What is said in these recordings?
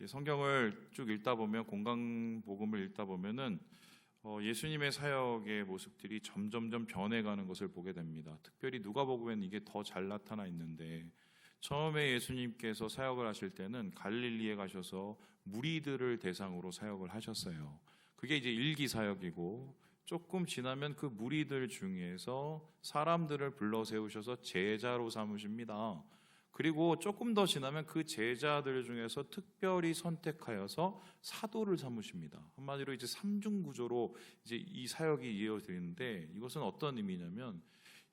성경을 쭉 읽다 보면 공강복음을 읽다 보면은 예수님의 사역의 모습들이 점점점 변해가는 것을 보게 됩니다. 특별히 누가복음에는 이게 더 잘 나타나 있는데 처음에 예수님께서 사역을 하실 때는 갈릴리에 가셔서 무리들을 대상으로 사역을 하셨어요. 그게 이제 일기 사역이고 조금 지나면 그 무리들 중에서 사람들을 불러 세우셔서 제자로 삼으십니다. 그리고 조금 더 지나면 그 제자들 중에서 특별히 선택하여서 사도를 삼으십니다. 한마디로 이제 삼중구조로 이제 이 사역이 이어지는데 이것은 어떤 의미냐면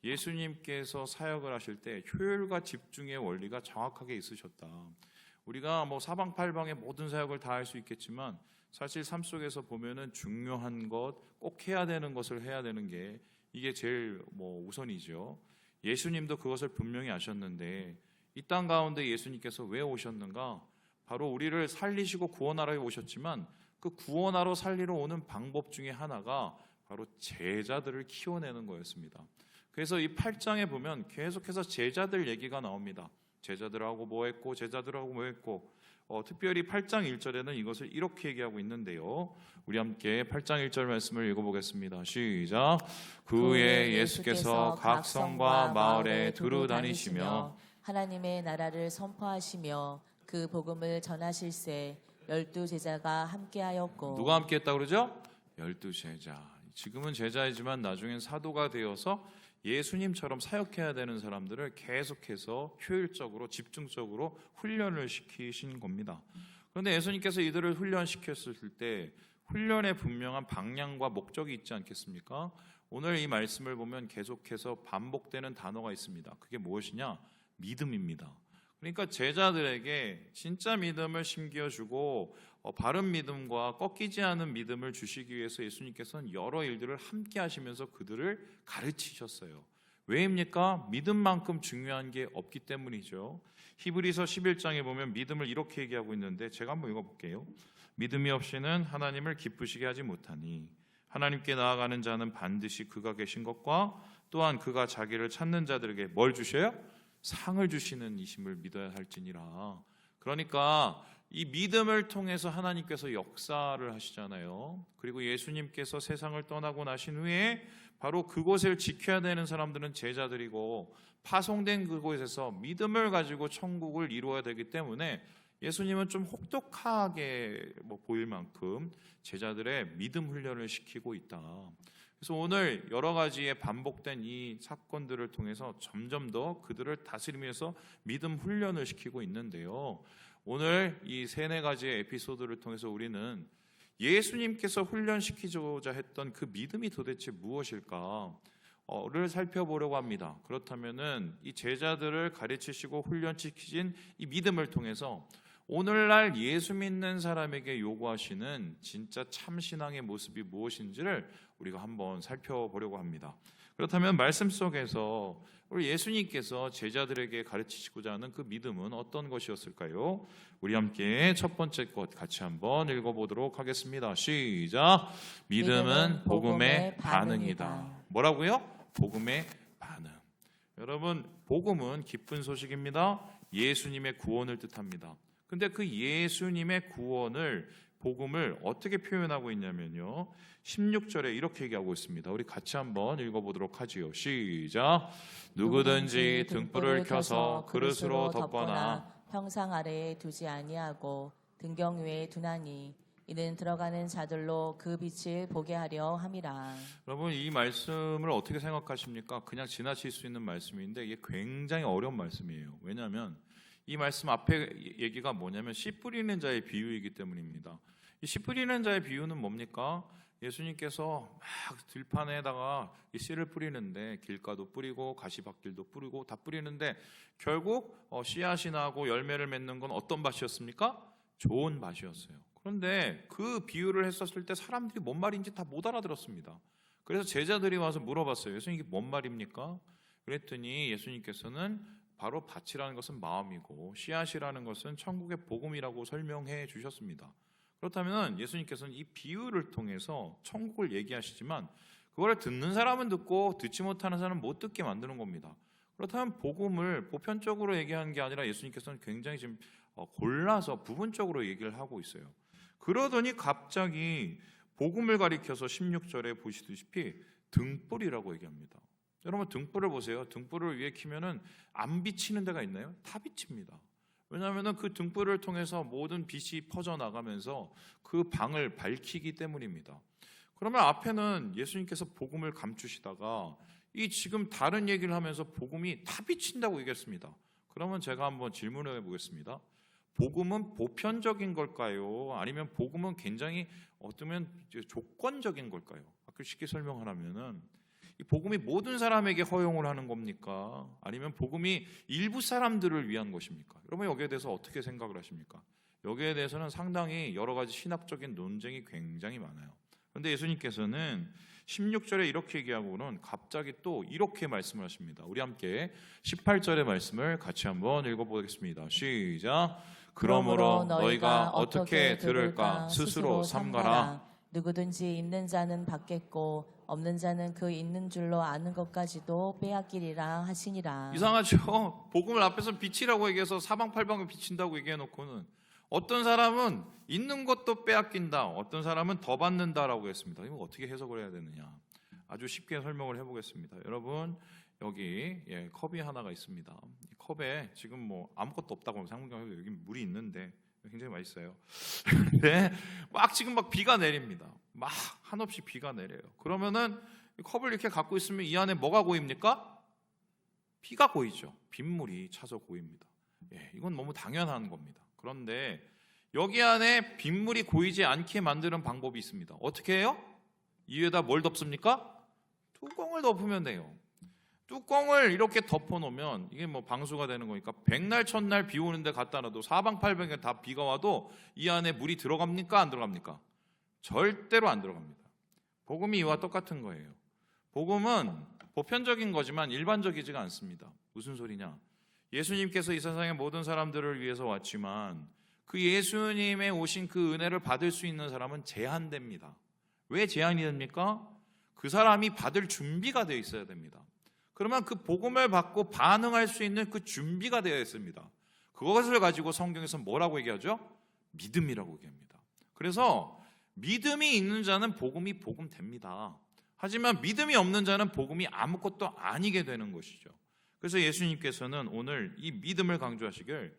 예수님께서 사역을 하실 때 효율과 집중의 원리가 정확하게 있으셨다. 우리가 뭐 사방팔방의 모든 사역을 다 할 수 있겠지만 사실 삶 속에서 보면은 중요한 것, 꼭 해야 되는 것을 해야 되는 게 이게 제일 우선이죠. 예수님도 그것을 분명히 아셨는데 이 땅 가운데 예수님께서 왜 오셨는가? 바로 우리를 살리시고 구원하러 오셨지만 그 구원하러 살리러 오는 방법 중에 하나가 바로 제자들을 키워내는 거였습니다. 그래서 이 8장에 보면 계속해서 제자들 얘기가 나옵니다. 제자들하고 뭐 했고 제자들하고 뭐 했고 특별히 8장 1절에는 이것을 이렇게 얘기하고 있는데요. 우리 함께 8장 1절 말씀을 읽어보겠습니다. 시작. 그 후에 예수께서 각 성과 마을에 두루 다니시며 하나님의 나라를 선포하시며 그 복음을 전하실세 12 제자가 함께하였고. 누가 함께했다고 그러죠? 12 제자. 지금은 제자이지만 나중엔 사도가 되어서 예수님처럼 사역해야 되는 사람들을 계속해서 효율적으로 집중적으로 훈련을 시키신 겁니다. 그런데 예수님께서 이들을 훈련시켰을 때 훈련에 분명한 방향과 목적이 있지 않겠습니까? 오늘 이 말씀을 보면 계속해서 반복되는 단어가 있습니다. 그게 무엇이냐? 믿음입니다. 그러니까 제자들에게 진짜 믿음을 심겨주고 바른 믿음과 꺾이지 않은 믿음을 주시기 위해서 예수님께서는 여러 일들을 함께 하시면서 그들을 가르치셨어요. 왜입니까? 믿음만큼 중요한 게 없기 때문이죠. 히브리서 11장에 보면 믿음을 이렇게 얘기하고 있는데 제가 한번 읽어볼게요. 믿음이 없이는 하나님을 기쁘시게 하지 못하니 하나님께 나아가는 자는 반드시 그가 계신 것과 또한 그가 자기를 찾는 자들에게 뭘 주셔요? 상을 주시는 이심을 믿어야 할지니라. 그러니까 이 믿음을 통해서 하나님께서 역사를 하시잖아요. 그리고 예수님께서 세상을 떠나고 나신 후에 바로 그곳을 지켜야 되는 사람들은 제자들이고 파송된 그곳에서 믿음을 가지고 천국을 이루어야 되기 때문에 예수님은 좀 혹독하게 보일 만큼 제자들의 믿음 훈련을 시키고 있다. 그래서 오늘 여러 가지의 반복된 이 사건들을 통해서 점점 더 그들을 다스리면서 믿음 훈련을 시키고 있는데요. 오늘 이 3-4가지의 에피소드를 통해서 우리는 예수님께서 훈련시키고자 했던 그 믿음이 도대체 무엇일까를 살펴보려고 합니다. 그렇다면은 이 제자들을 가르치시고 훈련시키신 이 믿음을 통해서 오늘날 예수 믿는 사람에게 요구하시는 진짜 참신앙의 모습이 무엇인지를 우리가 한번 살펴보려고 합니다. 그렇다면 말씀 속에서 우리 예수님께서 제자들에게 가르치시고자 하는 그 믿음은 어떤 것이었을까요? 우리 함께 첫 번째 것 같이 한번 읽어보도록 하겠습니다. 시작. 믿음은 복음의 반응이다. 뭐라고요? 복음의 반응. 여러분, 복음은 기쁜 소식입니다. 예수님의 구원을 뜻합니다. 근데 그 예수님의 구원을 복음을 어떻게 표현하고 있냐면요. 16절에 이렇게 얘기하고 있습니다. 우리 같이 한번 읽어보도록 하지요. 시작. 누구든지 등불을 켜서 그릇으로 덮거나 평상 아래에 두지 아니하고 등경 위에 두나니 이는 들어가는 자들로 그 빛을 보게 하려 함이라. 여러분, 이 말씀을 어떻게 생각하십니까? 그냥 지나칠 수 있는 말씀인데 이게 굉장히 어려운 말씀이에요. 왜냐하면 이 말씀 앞에 얘기가 뭐냐면 씨 뿌리는 자의 비유이기 때문입니다. 이 씨 뿌리는 자의 비유는 뭡니까? 예수님께서 막 들판에다가 이 씨를 뿌리는데 길가도 뿌리고 가시밭길도 뿌리고 다 뿌리는데 결국 씨앗이 나고 열매를 맺는 건 어떤 밭이었습니까? 좋은 밭이었어요. 그런데 그 비유를 했었을 때 사람들이 뭔 말인지 다 못 알아들었습니다. 그래서 제자들이 와서 물어봤어요. 예수님, 이게 뭔 말입니까? 그랬더니 예수님께서는 바로 밭이라는 것은 마음이고 씨앗이라는 것은 천국의 복음이라고 설명해 주셨습니다. 그렇다면 예수님께서는 이 비유를 통해서 천국을 얘기하시지만 그걸 듣는 사람은 듣고 듣지 못하는 사람은 못 듣게 만드는 겁니다. 그렇다면 복음을 보편적으로 얘기하는 게 아니라 예수님께서는 굉장히 지금 골라서 부분적으로 얘기를 하고 있어요. 그러더니 갑자기 복음을 가리켜서 16절에 보시다시피 등불이라고 얘기합니다. 여러분 등불을 보세요. 등불을 위에 켜면은 안 비치는 데가 있나요? 다 비칩니다. 왜냐하면 그 등불을 통해서 모든 빛이 퍼져나가면서 그 방을 밝히기 때문입니다. 그러면 앞에는 예수님께서 복음을 감추시다가 이 지금 다른 얘기를 하면서 복음이 다 비친다고 얘기했습니다. 그러면 제가 한번 질문을 해보겠습니다. 복음은 보편적인 걸까요? 아니면 복음은 굉장히 어쩌면 조건적인 걸까요? 아까 쉽게 설명하라면은 이 복음이 모든 사람에게 허용을 하는 겁니까? 아니면 복음이 일부 사람들을 위한 것입니까? 여러분 여기에 대해서 어떻게 생각을 하십니까? 여기에 대해서는 상당히 여러 가지 신학적인 논쟁이 굉장히 많아요. 그런데 예수님께서는 16절에 이렇게 얘기하고는 갑자기 또 이렇게 말씀을 하십니다. 우리 함께 18절의 말씀을 같이 한번 읽어보겠습니다. 시작. 그러므로 너희가 어떻게 들을까 스스로 삼가라. 누구든지 있는 자는 받겠고 없는 자는 그 있는 줄로 아는 것까지도 빼앗기리라 하시니라. 이상하죠? 복음을 앞에서 빛이라고 얘기해서 사방팔방을 비친다고 얘기해놓고는 어떤 사람은 있는 것도 빼앗긴다, 어떤 사람은 더 받는다라고 했습니다. 이거 어떻게 해석을 해야 되느냐? 아주 쉽게 설명을 해보겠습니다. 여러분 여기 컵이 하나가 있습니다. 이 컵에 지금 뭐 아무것도 없다고 상관없이 여기 물이 있는데 굉장히 맛있어요. 근데 막 지금 막 비가 내립니다. 막 한없이 비가 내려요. 그러면은 이 컵을 이렇게 갖고 있으면 이 안에 뭐가 고입니까? 비가 고이죠. 빗물이 차서 고입니다. 이건 너무 당연한 겁니다. 그런데 여기 안에 빗물이 고이지 않게 만드는 방법이 있습니다. 어떻게 해요? 이 위에다 뭘 덮습니까? 뚜껑을 덮으면 돼요. 뚜껑을 이렇게 덮어놓으면 이게 뭐 방수가 되는 거니까 백날 첫날 비 오는데 갖다 놔도 사방팔방에 다 비가 와도 이 안에 물이 들어갑니까? 안 들어갑니까? 절대로 안 들어갑니다. 복음이 이와 똑같은 거예요. 복음은 보편적인 거지만 일반적이지가 않습니다. 무슨 소리냐? 예수님께서 이 세상의 모든 사람들을 위해서 왔지만 그 예수님의 오신 그 은혜를 받을 수 있는 사람은 제한됩니다. 왜 제한이 됩니까? 그 사람이 받을 준비가 되어 있어야 됩니다. 그러면 그 복음을 받고 반응할 수 있는 그 준비가 되어 있습니다. 그것을 가지고 성경에서 뭐라고 얘기하죠? 믿음이라고 얘기합니다. 그래서 믿음이 있는 자는 복음이 복음됩니다. 하지만 믿음이 없는 자는 복음이 아무것도 아니게 되는 것이죠. 그래서 예수님께서는 오늘 이 믿음을 강조하시길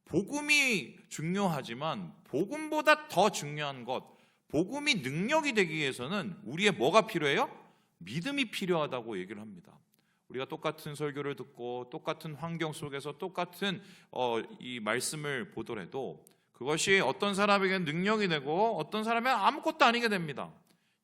복음이 중요하지만 복음보다 더 중요한 것, 복음이 능력이 되기 위해서는 우리의 뭐가 필요해요? 믿음이 필요하다고 얘기를 합니다. 우리가 똑같은 설교를 듣고 똑같은 환경 속에서 똑같은 이 말씀을 보더라도 그것이 어떤 사람에게는 능력이 되고 어떤 사람에게는 아무것도 아니게 됩니다.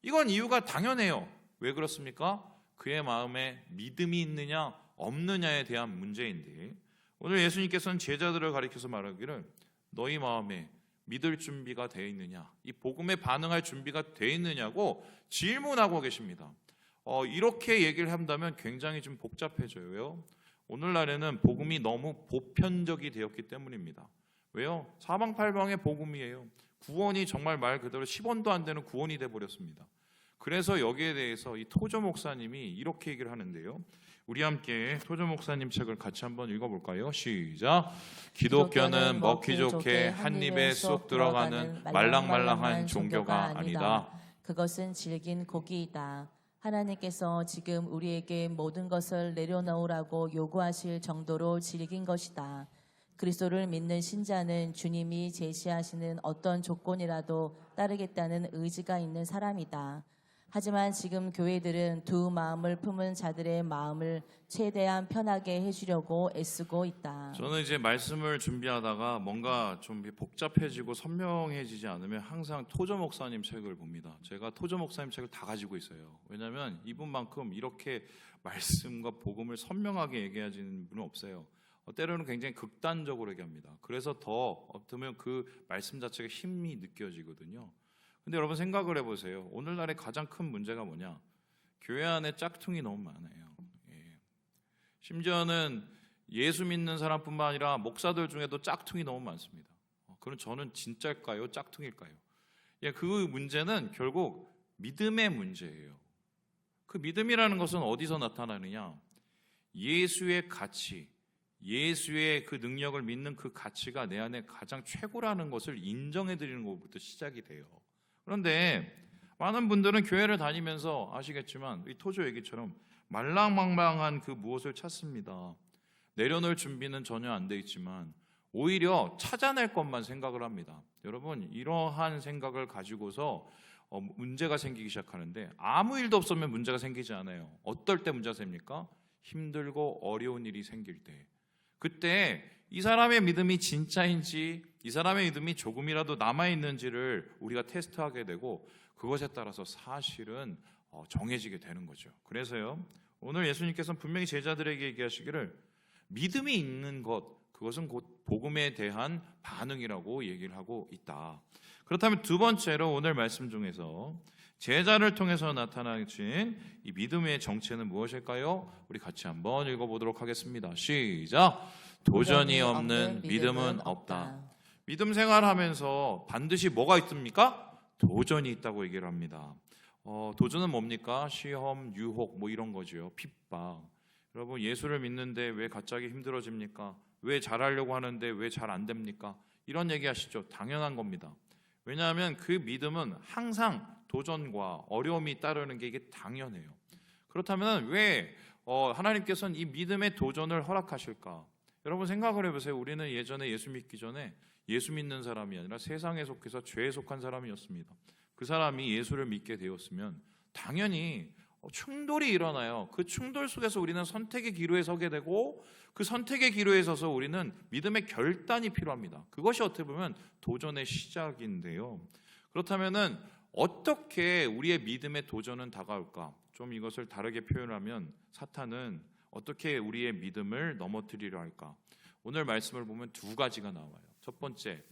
이건 이유가 당연해요. 왜 그렇습니까? 그의 마음에 믿음이 있느냐 없느냐에 대한 문제인데 오늘 예수님께서는 제자들을 가리켜서 말하기를 너희 마음에 믿을 준비가 되어 있느냐, 이 복음에 반응할 준비가 되어 있느냐고 질문하고 계십니다. 이렇게 얘기를 한다면 굉장히 좀 복잡해져요. 오늘날에는 복음이 너무 보편적이 되었기 때문입니다. 왜요? 사방팔방의 복음이에요. 구원이 정말 말 그대로 10원도 안 되는 구원이 돼버렸습니다. 그래서 여기에 대해서 이 토저 목사님이 이렇게 얘기를 하는데요. 우리 함께 토저 목사님 책을 같이 한번 읽어볼까요? 시작. 기독교는 먹기 좋게 한 입에 쏙 들어가는 말랑말랑한 종교가 아니다. 그것은 질긴 고기이다. 하나님께서 지금 우리에게 모든 것을 내려놓으라고 요구하실 정도로 질긴 것이다. 그리스도를 믿는 신자는 주님이 제시하시는 어떤 조건이라도 따르겠다는 의지가 있는 사람이다. 하지만 지금 교회들은 두 마음을 품은 자들의 마음을 최대한 편하게 해주려고 애쓰고 있다. 저는 이제 말씀을 준비하다가 뭔가 좀 복잡해지고 선명해지지 않으면 항상 토저 목사님 책을 봅니다. 제가 토저 목사님 책을 다 가지고 있어요. 왜냐하면 이분만큼 이렇게 말씀과 복음을 선명하게 얘기하시는 분은 없어요. 때로는 굉장히 극단적으로 얘기합니다. 그래서 더 어쩌면 그 말씀 자체가 힘이 느껴지거든요. 근데 여러분 생각을 해보세요. 오늘날의 가장 큰 문제가 뭐냐? 교회 안에 짝퉁이 너무 많아요. 심지어는 예수 믿는 사람뿐만 아니라 목사들 중에도 짝퉁이 너무 많습니다. 그럼 저는 진짜일까요? 짝퉁일까요? 그 문제는 결국 믿음의 문제예요. 그 믿음이라는 것은 어디서 나타나느냐? 예수의 가치, 예수의 그 능력을 믿는 그 가치가 내 안에 가장 최고라는 것을 인정해 드리는 것부터 시작이 돼요. 그런데 많은 분들은 교회를 다니면서 아시겠지만 이 토조 얘기처럼 말랑망랑한 그 무엇을 찾습니다. 내려놓을 준비는 전혀 안 돼 있지만 오히려 찾아낼 것만 생각을 합니다. 여러분, 이러한 생각을 가지고서 문제가 생기기 시작하는데 아무 일도 없으면 문제가 생기지 않아요. 어떨 때 문제가 생깁니까? 힘들고 어려운 일이 생길 때. 그때 이 사람의 믿음이 진짜인지 이 사람의 믿음이 조금이라도 남아있는지를 우리가 테스트하게 되고 그것에 따라서 사실은 정해지게 되는 거죠. 그래서요, 오늘 예수님께서는 분명히 제자들에게 얘기하시기를 믿음이 있는 것, 그것은 곧 복음에 대한 반응이라고 얘기를 하고 있다. 그렇다면 두 번째로 오늘 말씀 중에서 제자를 통해서 나타나신 이 믿음의 정체는 무엇일까요? 우리 같이 한번 읽어보도록 하겠습니다. 시작! 도전이 없는 믿음은 없다. 믿음 생활하면서 반드시 뭐가 있습니까? 도전이 있다고 얘기를 합니다. 도전은 뭡니까? 시험, 유혹 뭐 이런 거죠. 핍박. 여러분, 예수를 믿는데 왜 갑자기 힘들어집니까? 왜 잘하려고 하는데 왜 잘 안 됩니까? 이런 얘기 하시죠. 당연한 겁니다. 왜냐하면 그 믿음은 항상 도전과 어려움이 따르는 게 이게 당연해요. 그렇다면 왜 하나님께서는 이 믿음의 도전을 허락하실까? 여러분 생각을 해보세요. 우리는 예전에 예수 믿기 전에 예수 믿는 사람이 아니라 세상에 속해서 죄에 속한 사람이었습니다. 그 사람이 예수를 믿게 되었으면 당연히 충돌이 일어나요. 그 충돌 속에서 우리는 선택의 기로에 서게 되고 그 선택의 기로에 서서 우리는 믿음의 결단이 필요합니다. 그것이 어떻게 보면 도전의 시작인데요. 그렇다면은 어떻게 우리의 믿음의 도전은 다가올까? 좀 이것을 다르게 표현하면 사탄은 어떻게 우리의 믿음을 넘어뜨리려 할까? 오늘 말씀을 보면 두 가지가 나와요. 첫 번째,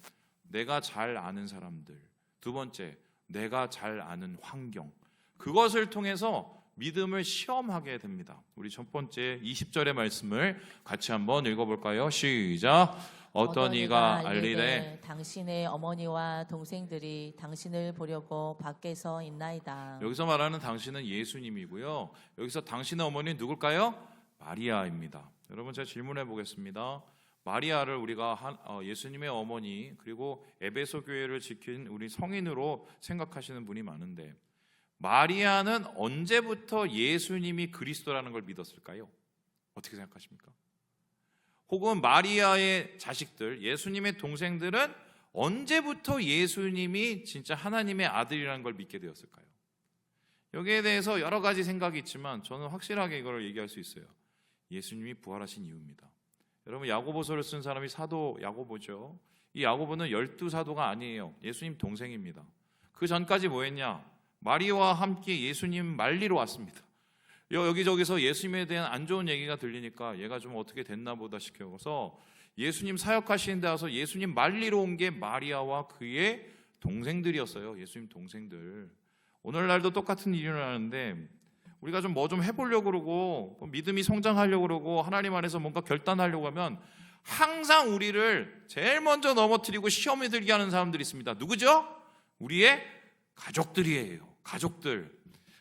내가 잘 아는 사람들. 두 번째, 내가 잘 아는 환경. 그것을 통해서 믿음을 시험하게 됩니다. 우리 첫 번째 20절의 말씀을 같이 한번 읽어볼까요? 시작! 어떤 이가 알리되 당신의 어머니와 동생들이 당신을 보려고 밖에서 있나이다. 여기서 말하는 당신은 예수님이고요. 여기서 당신의 어머니는 누굴까요? 마리아입니다. 여러분, 제가 질문해 보겠습니다. 마리아를 우리가 예수님의 어머니 그리고 에베소 교회를 지킨 우리 성인으로 생각하시는 분이 많은데 마리아는 언제부터 예수님이 그리스도라는 걸 믿었을까요? 어떻게 생각하십니까? 혹은 마리아의 자식들, 예수님의 동생들은 언제부터 예수님이 진짜 하나님의 아들이라는 걸 믿게 되었을까요? 여기에 대해서 여러 가지 생각이 있지만 저는 확실하게 이걸 얘기할 수 있어요. 예수님이 부활하신 이유입니다. 여러분, 야고보서를 쓴 사람이 사도 야고보죠. 이 야고보는 12사도가 아니에요. 예수님 동생입니다. 그 전까지 뭐 했냐? 마리아와 함께 예수님 말리러 왔습니다. 여기저기서 예수님에 대한 안 좋은 얘기가 들리니까 얘가 좀 어떻게 됐나 보다 싶어서 예수님 사역하시는 데 와서 예수님 말리러 온 게 마리아와 그의 동생들이었어요. 예수님 동생들. 오늘날도 똑같은 일이 일어나는데 우리가 좀 뭐 좀 해보려고 그러고 믿음이 성장하려고 그러고 하나님 안에서 뭔가 결단하려고 하면 항상 우리를 제일 먼저 넘어뜨리고 시험에 들게 하는 사람들이 있습니다. 누구죠? 우리의 가족들이에요. 가족들.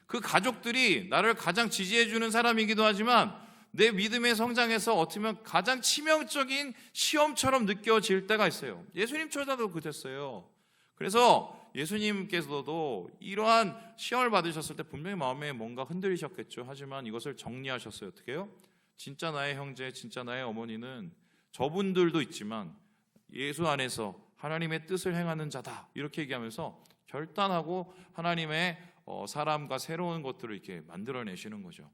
그 가족들이 나를 가장 지지해주는 사람이기도 하지만 내 믿음의 성장에서 어떻게 보면 가장 치명적인 시험처럼 느껴질 때가 있어요. 예수님조차도 그랬어요. 그래서 예수님께서도 이러한 시험을 받으셨을 때 분명히 마음에 뭔가 흔들리셨겠죠. 하지만 이것을 정리하셨어요. 어떻게 해요? 진짜 나의 형제, 진짜 나의 어머니는 저분들도 있지만 예수 안에서 하나님의 뜻을 행하는 자다. 이렇게 얘기하면서 결단하고 하나님의 사람과 새로운 것들을 이렇게 만들어내시는 거죠.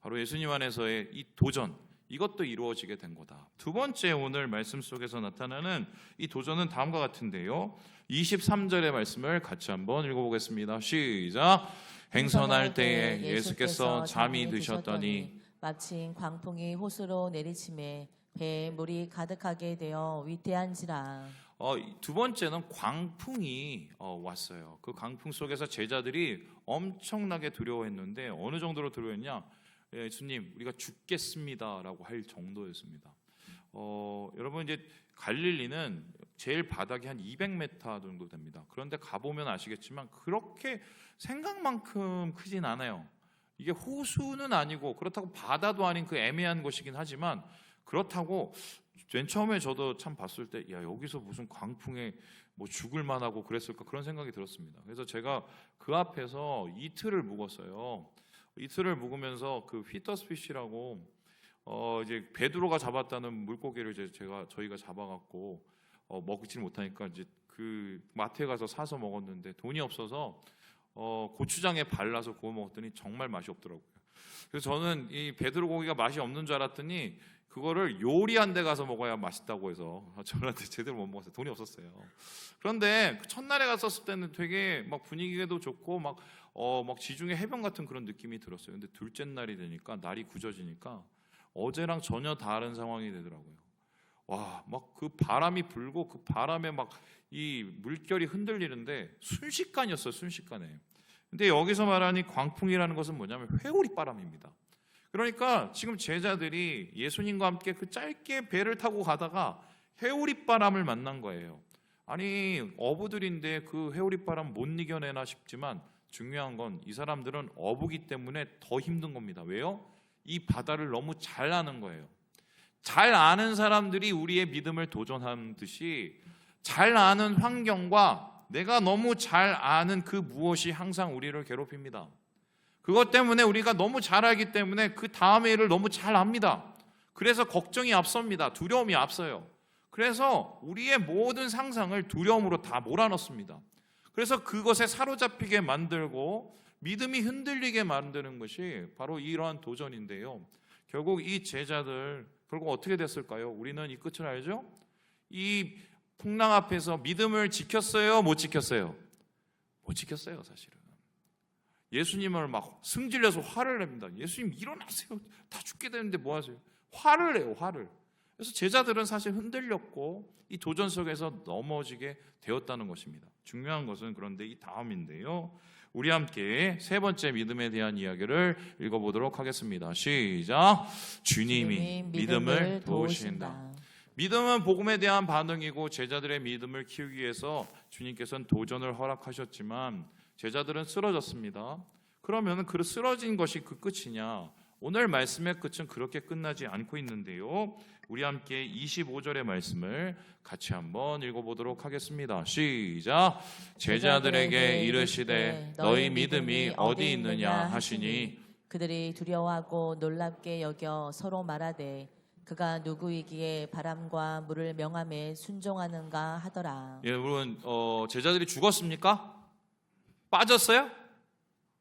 바로 예수님 안에서의 이 도전, 이것도 이루어지게 된 거다. 두 번째 오늘 말씀 속에서 나타나는 이 도전은 다음과 같은데요. 23절의 말씀을 같이 한번 읽어보겠습니다. 시작! 행선할 때에 예수께서 잠이 드셨더니 마침 광풍이 호수로 내리침에 배에 물이 가득하게 되어 위태한지라. 두 번째는 광풍이 왔어요. 그 광풍 속에서 제자들이 엄청나게 두려워했는데 어느 정도로 두려워했냐? 예수님, 우리가 죽겠습니다라고 할 정도였습니다. 여러분, 이제 갈릴리는 제일 바닥이 한 200m 정도 됩니다. 그런데 가보면 아시겠지만 그렇게 생각만큼 크진 않아요. 이게 호수는 아니고 그렇다고 바다도 아닌 그 애매한 곳이긴 하지만 그렇다고 맨 처음에 저도 참 봤을 때 야, 여기서 무슨 광풍에 뭐 죽을 만하고 그랬을까 그런 생각이 들었습니다. 그래서 제가 그 앞에서 이틀을 묵었어요. 이틀을 묵으면서 그 휘터스피시라고 이제 베드로가 잡았다는 물고기를 이제 저희가 잡아갖고 먹지 못하니까 이제 그 마트에 가서 사서 먹었는데 돈이 없어서 고추장에 발라서 구워 먹었더니 정말 맛이 없더라고요. 그래서 저는 이 베드로 고기가 맛이 없는 줄 알았더니 그거를 요리한 데 가서 먹어야 맛있다고 해서 저한테 제대로 못 먹었어요. 돈이 없었어요. 그런데 첫날에 갔었을 때는 되게 막 분위기도 좋고 막 지중해 해변 같은 그런 느낌이 들었어요. 근데 둘째 날이 되니까 날이 굳어지니까 어제랑 전혀 다른 상황이 되더라고요. 와, 막 그 바람이 불고 그 바람에 막 이 물결이 흔들리는데 순식간이었어요. 순식간에. 근데 여기서 말하는 광풍이라는 것은 뭐냐면 회오리 바람입니다. 그러니까 지금 제자들이 예수님과 함께 그 짧게 배를 타고 가다가 회오리 바람을 만난 거예요. 아니 어부들인데 그 회오리 바람 못 이겨내나 싶지만 중요한 건 이 사람들은 어부기 때문에 더 힘든 겁니다. 왜요? 이 바다를 너무 잘 아는 거예요. 잘 아는 사람들이 우리의 믿음을 도전하는 듯이 잘 아는 환경과 내가 너무 잘 아는 그 무엇이 항상 우리를 괴롭힙니다. 그것 때문에 우리가 너무 잘 알기 때문에 그 다음의 일을 너무 잘 압니다. 그래서 걱정이 앞섭니다. 두려움이 앞서요. 그래서 우리의 모든 상상을 두려움으로 다 몰아넣습니다. 그래서 그것에 사로잡히게 만들고 믿음이 흔들리게 만드는 것이 바로 이러한 도전인데요. 결국 이 제자들 결국 어떻게 됐을까요? 우리는 이 끝을 알죠? 이 풍랑 앞에서 믿음을 지켰어요? 못 지켰어요? 못 지켰어요, 사실은. 예수님을 막 승질내서 화를 냅니다. 예수님 일어나세요. 다 죽게 되는데 뭐 하세요? 화를 내요, 화를. 그래서 제자들은 사실 흔들렸고 이 도전 속에서 넘어지게 되었다는 것입니다. 중요한 것은 그런데 이 다음인데요. 우리 함께 세 번째 믿음에 대한 이야기를 읽어보도록 하겠습니다. 시작. 주님이 믿음을 도우신다. 믿음은 복음에 대한 반응이고 제자들의 믿음을 키우기 위해서 주님께서는 도전을 허락하셨지만 제자들은 쓰러졌습니다. 그러면 그 쓰러진 것이 그 끝이냐? 오늘 말씀의 끝은 그렇게 끝나지 않고 있는데요. 우리 함께 25절의 말씀을 같이 한번 읽어보도록 하겠습니다. 시작. 제자들에게 이르시되 너희 믿음이 어디 있느냐 하시니 그들이 두려워하고 놀랍게 여겨 서로 말하되 그가 누구이기에 바람과 물을 명함에 순종하는가 하더라. 예, 여러분 제자들이 죽었습니까? 빠졌어요?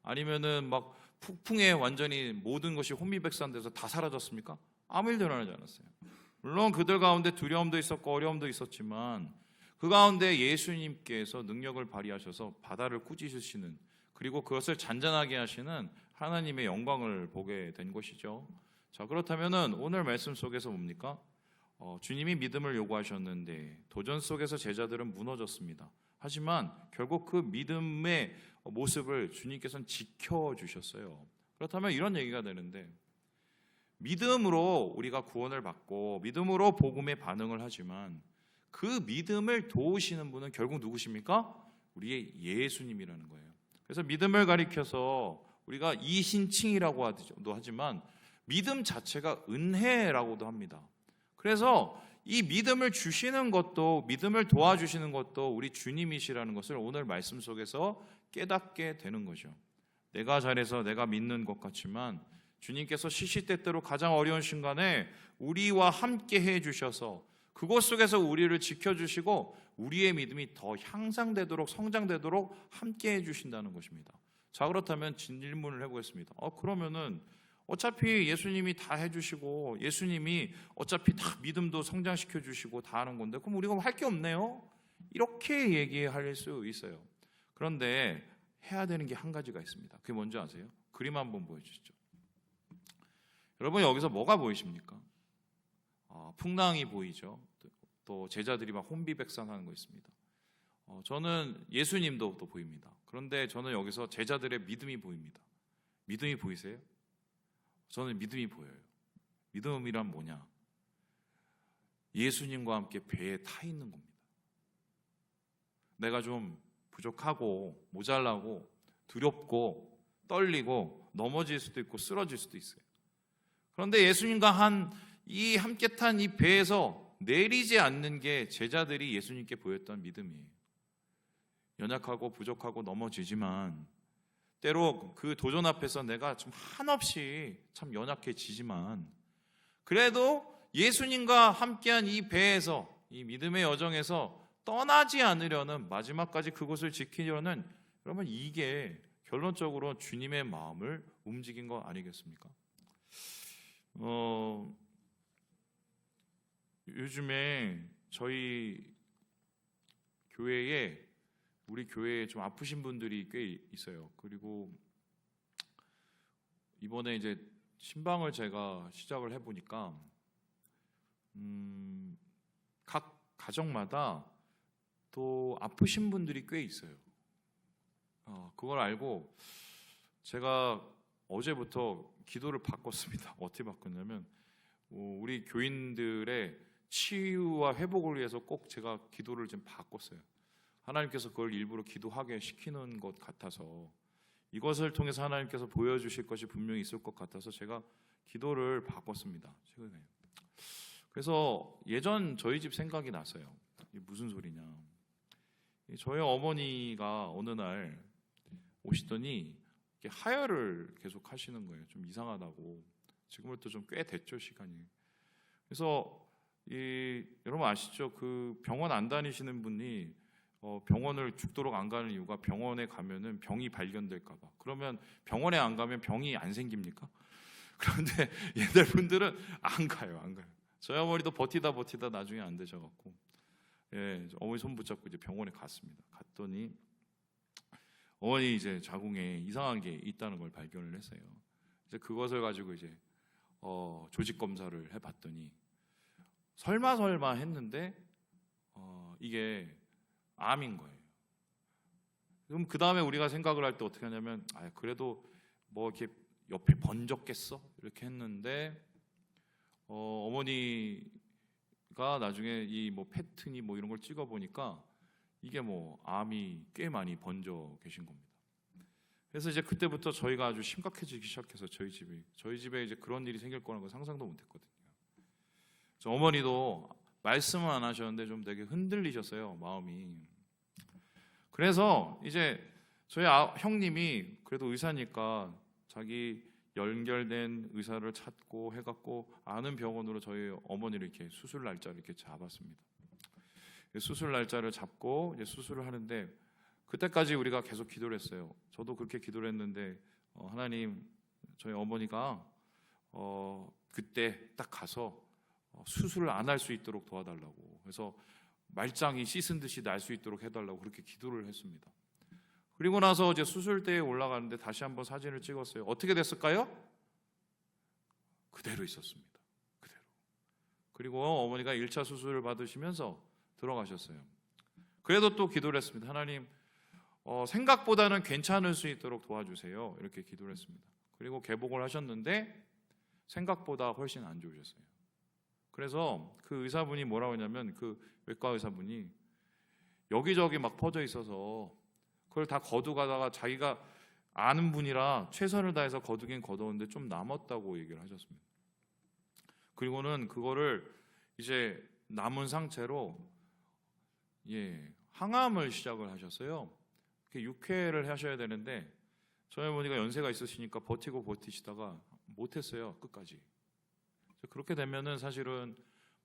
아니면은 막 폭풍에 완전히 모든 것이 혼미백산돼서 다 사라졌습니까? 아무 일도 일어나지 않았어요. 물론 그들 가운데 두려움도 있었고 어려움도 있었지만 그 가운데 예수님께서 능력을 발휘하셔서 바다를 꾸짖으시는 그리고 그것을 잔잔하게 하시는 하나님의 영광을 보게 된 것이죠. 자, 그렇다면은 오늘 말씀 속에서 뭡니까? 주님이 믿음을 요구하셨는데 도전 속에서 제자들은 무너졌습니다. 하지만 결국 그 믿음의 모습을 주님께서는 지켜주셨어요. 그렇다면 이런 얘기가 되는데 믿음으로 우리가 구원을 받고 믿음으로 복음에 반응을 하지만 그 믿음을 도우시는 분은 결국 누구십니까? 우리의 예수님이라는 거예요. 그래서 믿음을 가리켜서 우리가 이신칭이라고 하지만 믿음 자체가 은혜라고도 합니다. 그래서 이 믿음을 주시는 것도 믿음을 도와주시는 것도 우리 주님이시라는 것을 오늘 말씀 속에서 깨닫게 되는 거죠. 내가 잘해서 내가 믿는 것 같지만 주님께서 시시때때로 가장 어려운 순간에 우리와 함께 해주셔서 그것 속에서 우리를 지켜주시고 우리의 믿음이 더 향상되도록 성장되도록 함께 해주신다는 것입니다. 자, 그렇다면 질문을 해보겠습니다. 그러면은 어차피 예수님이 다 해주시고 예수님이 어차피 다 믿음도 성장시켜 주시고 다 하는 건데 그럼 우리가 할 게 없네요? 이렇게 얘기할 수 있어요. 그런데 해야 되는 게 한 가지가 있습니다. 그게 뭔지 아세요? 그림 한번 보여주시죠. 여러분 여기서 뭐가 보이십니까? 풍랑이 보이죠. 또 제자들이 막 혼비백산하는 거 있습니다. 저는 예수님도 또 보입니다. 그런데 저는 여기서 제자들의 믿음이 보입니다. 믿음이 보이세요? 저는 믿음이 보여요. 믿음이란 뭐냐? 예수님과 함께 배에 타 있는 겁니다. 내가 좀 부족하고 모자라고 두렵고 떨리고 넘어질 수도 있고 쓰러질 수도 있어요. 그런데 예수님과 한 이 함께 탄 이 배에서 내리지 않는 게 제자들이 예수님께 보였던 믿음이에요. 연약하고 부족하고 넘어지지만 때로 그 도전 앞에서 내가 좀 한없이 참 연약해지지만 그래도 예수님과 함께한 이 배에서 이 믿음의 여정에서 떠나지 않으려는 마지막까지 그곳을 지키려는 여러분 이게 결론적으로 주님의 마음을 움직인 거 아니겠습니까? 요즘에 저희 교회에 우리 교회에 좀 아프신 분들이 꽤 있어요. 그리고 이번에 이제 신방을 제가 시작을 해보니까 각 가정마다 또 아프신 분들이 꽤 있어요. 그걸 알고 제가 어제부터 기도를 바꿨습니다. 어떻게 바꿨냐면 우리 교인들의 치유와 회복을 위해서 꼭 제가 기도를 좀 바꿨어요. 하나님께서 그걸 일부러 기도하게 시키는 것 같아서 이것을 통해서 하나님께서 보여주실 것이 분명히 있을 것 같아서 제가 기도를 바꿨습니다. 최근에. 그래서 예전 저희 집 생각이 났어요. 이게 무슨 소리냐. 저희 어머니가 어느 날 오시더니 이렇게 하혈을 계속 하시는 거예요. 좀 이상하다고. 지금부터 좀 꽤 됐죠, 시간이. 그래서 여러분 아시죠? 그 병원 안 다니시는 분이 병원을 죽도록 안 가는 이유가 병원에 가면은 병이 발견될까 봐. 그러면 병원에 안 가면 병이 안 생깁니까? 그런데 옛날 분들은 안 가요. 저희 어머니도 버티다 나중에 안 되셔갖고 어머니 손 붙잡고 이제 병원에 갔습니다. 갔더니 어머니 이제 자궁에 이상한 게 있다는 걸 발견을 했어요. 이제 그것을 가지고 이제 조직 검사를 해봤더니 설마 했는데 이게 암인 거예요. 그럼 그 다음에 우리가 생각을 할 때 어떻게 하냐면 그래도 뭐 이렇게 옆에 번졌겠어 이렇게 했는데 어머니가 나중에 이 뭐 패트니 뭐 이런 걸 찍어 보니까 이게 뭐 암이 꽤 많이 번져 계신 겁니다. 그래서 이제 그때부터 저희가 아주 심각해지기 시작해서 저희 집에 이제 그런 일이 생길 거라는 걸 상상도 못했거든요. 저 어머니도 말씀은 안 하셨는데 좀 되게 흔들리셨어요, 마음이. 그래서 이제 저희 형님이 그래도 의사니까 자기 연결된 의사를 찾고 해갖고 아는 병원으로 저희 어머니를 이렇게 수술 날짜를 이렇게 잡았습니다. 수술 날짜를 잡고 이제 수술을 하는데 그때까지 우리가 계속 기도를 했어요. 저도 그렇게 기도를 했는데 하나님 저희 어머니가 그때 딱 가서 수술을 안 할 수 있도록 도와달라고. 그래서 말짱이 씻은 듯이 날 수 있도록 해달라고 그렇게 기도를 했습니다. 그리고 나서 이제 수술대에 올라가는데 다시 한번 사진을 찍었어요. 어떻게 됐을까요? 그대로 있었습니다. 그대로. 그리고 어머니가 1차 수술을 받으시면서 들어가셨어요. 그래도 또 기도를 했습니다. 하나님 생각보다는 괜찮을 수 있도록 도와주세요. 이렇게 기도를 했습니다. 그리고 개복을 하셨는데 생각보다 훨씬 안 좋으셨어요. 그래서 그 의사분이 뭐라고 했냐면 그 외과 의사분이 여기저기 막 퍼져 있어서 그걸 다 거두가다가 자기가 아는 분이라 최선을 다해서 거두긴 거두었는데 좀 남았다고 얘기를 하셨습니다. 그리고는 그거를 이제 남은 상태로 항암을 시작을 하셨어요. 6회를 하셔야 되는데 저희 어머니가 연세가 있으시니까 버티시다가 못했어요. 끝까지. 그렇게 되면은 사실은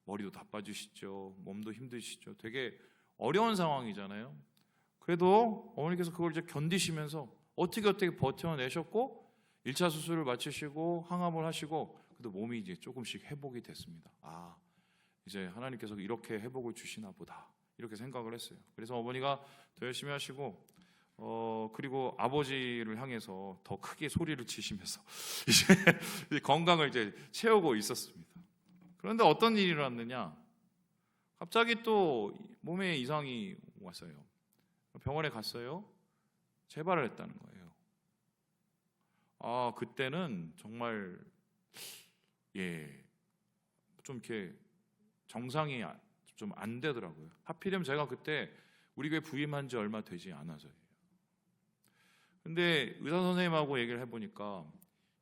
머리도 다 빠지시죠. 몸도 힘드시죠. 되게 어려운 상황이잖아요. 그래도 어머니께서 그걸 이제 견디시면서 어떻게 버텨내셨고 1차 수술을 마치시고 항암을 하시고 그래도 몸이 이제 조금씩 회복이 됐습니다. 이제 하나님께서 이렇게 회복을 주시나 보다 이렇게 생각을 했어요. 그래서 어머니가 더 열심히 하시고 그리고 아버지를 향해서 더 크게 소리를 치시면서 이제 건강을 이제 채우고 있었습니다. 그런데 어떤 일이 일어났느냐? 갑자기 또 몸에 이상이 왔어요. 병원에 갔어요. 재발을 했다는 거예요. 그때는 정말 좀 이렇게 정상이 좀 안 되더라고요. 하필이면 제가 그때 우리 교회 부임한 지 얼마 되지 않아서요. 근데 의사 선생님하고 얘기를 해보니까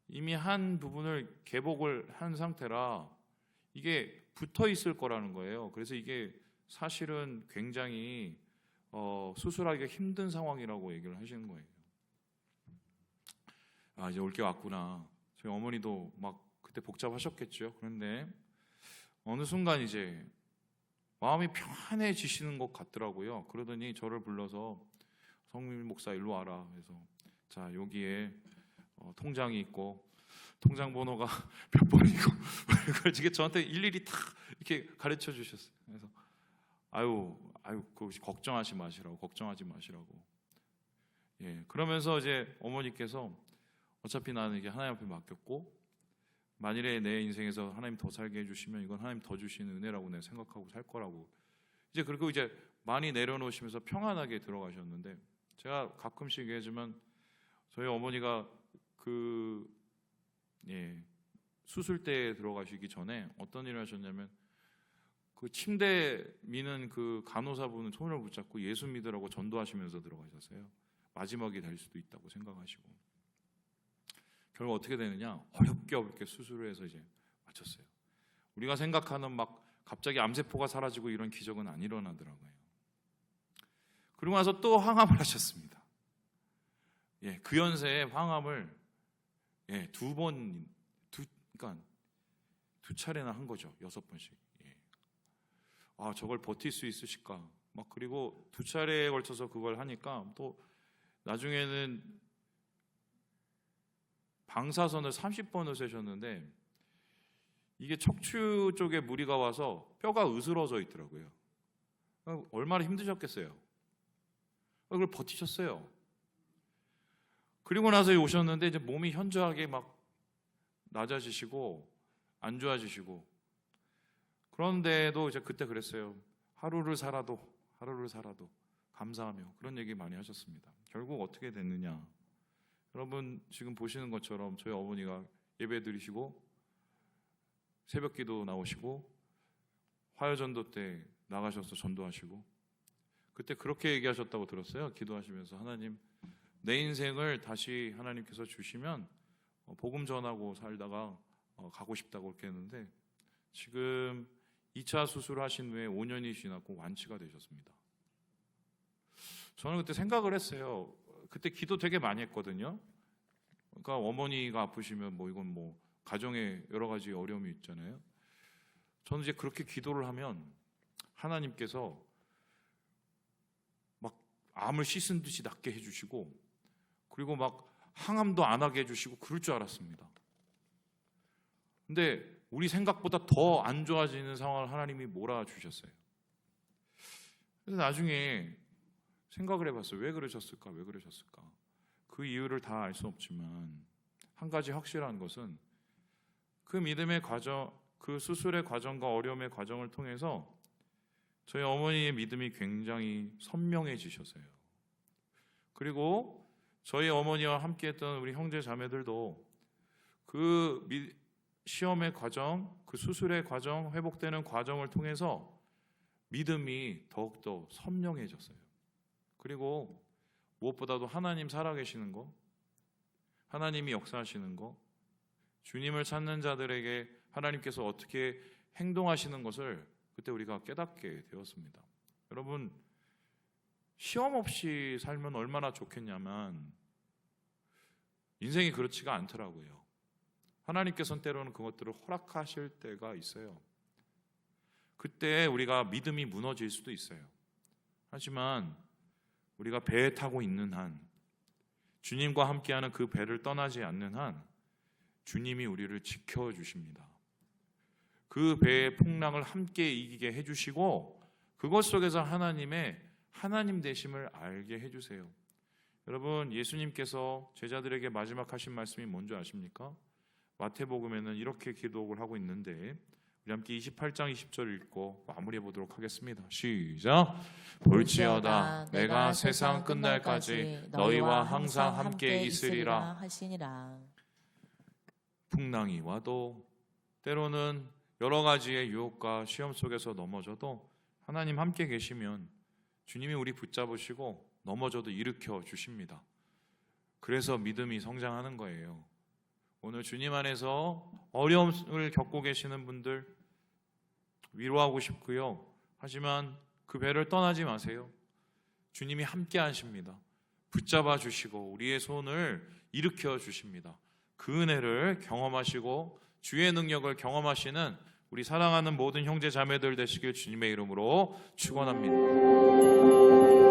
이미 한 부분을 개복을 한 상태라 이게 붙어 있을 거라는 거예요. 그래서 이게 사실은 굉장히 수술하기가 힘든 상황이라고 얘기를 하시는 거예요. 아, 이제 올 게 왔구나. 저희 어머니도 막 그때 복잡하셨겠죠. 그런데 어느 순간 이제 마음이 편해지시는 것 같더라고요. 그러더니 저를 불러서 성민 목사 일로 와라. 그래서 자, 여기에 통장이 있고 통장 번호가 몇 번이고 그걸 지금 저한테 일일이 다 이렇게 가르쳐 주셨어요. 그래서 아유 그 걱정하지 마시라고. 예, 그러면서 이제 어머니께서 어차피 나는 이게 하나님 앞에 맡겼고 만일에 내 인생에서 하나님 더 살게 해주시면 이건 하나님 더 주시는 은혜라고 내가 생각하고 살 거라고 이제 그리고 이제 많이 내려놓으시면서 평안하게 들어가셨는데 제가 가끔씩 얘기하지만 저희 어머니가 수술대에 들어가시기 전에 어떤 일을 하셨냐면 그 침대 미는 그 간호사분은 손을 붙잡고 예수 믿으라고 전도하시면서 들어가셨어요. 마지막이 될 수도 있다고 생각하시고 결국 어떻게 되느냐 어렵게 수술을 해서 이제 마쳤어요. 우리가 생각하는 막 갑자기 암세포가 사라지고 이런 기적은 안 일어나더라고요. 그러고 나서 또 항암을 하셨습니다. 예, 그 연세에 항암을 그러니까 두 차례나 한 거죠. 6번씩. 예. 아, 저걸 버틸 수 있으실까? 막 그리고 두 차례에 걸쳐서 그걸 하니까 또 나중에는 방사선을 30번을 쐬셨는데 이게 척추 쪽에 무리가 와서 뼈가 으스러져 있더라고요. 얼마나 힘드셨겠어요. 그걸 버티셨어요. 그리고 나서 오셨는데 이제 몸이 현저하게 막 낮아지시고 안 좋아지시고 그런데도 이제 그때 그랬어요. 하루를 살아도 감사하며 그런 얘기 많이 하셨습니다. 결국 어떻게 됐느냐? 여러분 지금 보시는 것처럼 저희 어머니가 예배 드리시고 새벽기도 나오시고 화요전도 때 나가셔서 전도하시고 그때 그렇게 얘기하셨다고 들었어요. 기도하시면서 하나님 내 인생을 다시 하나님께서 주시면 복음 전하고 살다가 가고 싶다고 그렇게 했는데 지금 2차 수술하신 후에 5년이 지났고 완치가 되셨습니다. 저는 그때 생각을 했어요. 그때 기도 되게 많이 했거든요. 그러니까 어머니가 아프시면 이건 가정에 여러 가지 어려움이 있잖아요. 저는 이제 그렇게 기도를 하면 하나님께서 막 암을 씻은 듯이 낫게 해주시고 그리고 막 항암도 안 하게 해주시고 그럴 줄 알았습니다. 근데 우리 생각보다 더 안 좋아지는 상황을 하나님이 몰아주셨어요. 그래서 나중에 생각을 해봤어요. 왜 그러셨을까? 그 이유를 다 알 수 없지만 한 가지 확실한 것은 그 믿음의 과정, 그 수술의 과정과 어려움의 과정을 통해서 저희 어머니의 믿음이 굉장히 선명해지셨어요. 그리고 저희 어머니와 함께했던 우리 형제 자매들도 그 시험의 과정, 그 수술의 과정, 회복되는 과정을 통해서 믿음이 더욱더 선명해졌어요. 그리고 무엇보다도 하나님 살아계시는 거, 하나님이 역사하시는 거, 주님을 찾는 자들에게 하나님께서 어떻게 행동하시는 것을 그때 우리가 깨닫게 되었습니다. 여러분, 시험 없이 살면 얼마나 좋겠냐면 인생이 그렇지가 않더라고요. 하나님께서는 때로는 그것들을 허락하실 때가 있어요. 그때 우리가 믿음이 무너질 수도 있어요. 하지만 우리가 배에 타고 있는 한, 주님과 함께하는 그 배를 떠나지 않는 한 주님이 우리를 지켜주십니다. 그 배의 풍랑을 함께 이기게 해주시고 그것 속에서 하나님 되심을 알게 해주세요. 여러분, 예수님께서 제자들에게 마지막 하신 말씀이 뭔지 아십니까? 마태복음에는 이렇게 기도를 하고 있는데 우리 함께 28장 20절 읽고 마무리해 보도록 하겠습니다. 시작. 볼지어다 내가 세상 끝날까지 너희와 항상 함께 있으리라 하시니라. 풍랑이 와도 때로는 여러 가지의 유혹과 시험 속에서 넘어져도 하나님 함께 계시면 주님이 우리 붙잡으시고 넘어져도 일으켜 주십니다. 그래서 믿음이 성장하는 거예요. 오늘 주님 안에서 어려움을 겪고 계시는 분들, 위로하고 싶고요. 하지만 그 배를 떠나지 마세요. 주님이 함께 하십니다. 붙잡아 주시고 우리의 손을 일으켜 주십니다. 그 은혜를 경험하시고 주의 능력을 경험하시는 우리 사랑하는 모든 형제 자매들 되시길 주님의 이름으로 축원합니다.